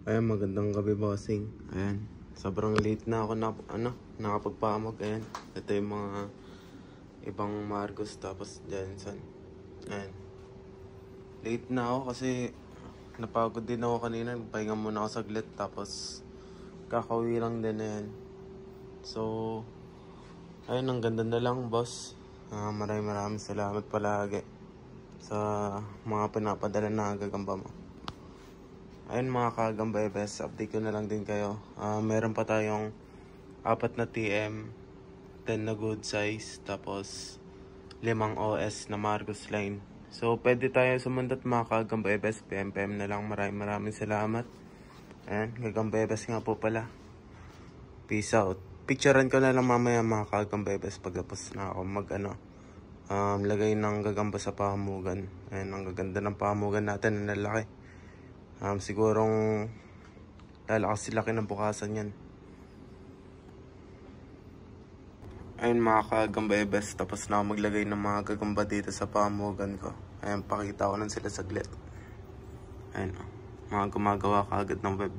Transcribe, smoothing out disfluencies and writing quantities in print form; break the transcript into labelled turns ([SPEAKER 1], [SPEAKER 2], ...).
[SPEAKER 1] Ayan, magandang gabi, bossing. Ayan, sobrang late na ako nakapagpamag. Ayan, ito yung mga ibang Marcos tapos Jensen. Ayan, late na ako kasi napagod din ako kanina. Pahinga muna ako saglit tapos kakauwi lang din. Ayan, so ayun, ang ganda na lang, boss. Maraming salamat palagi sa mga pinapadala na gagamba mo. Ayun mga kagamba, best update ko na lang din kayo. Meron pa tayong 4 na TM, 10 na good size, tapos 5 OS na Marcos line. So pwede tayo sumundot mga kagamba, best PM na lang. Maraming salamat. Ayan, gagamba best nga po pala. Peace out. Picturean ko na lang mamaya mga kagamba best pagtapos na ako lagay ng gagamba sa pahamugan. Ayan, ang gaganda ng pahamugan natin, ang lalaki. Sigurong lalakas sila kinabukasan yan. Ayun mga kagamba best, tapos na ako maglagay ng mga gagamba dito sa pahamugan ko. Ayun, pakita ko lang sila saglit. Ayun, mga gumagawa kaagad ng web.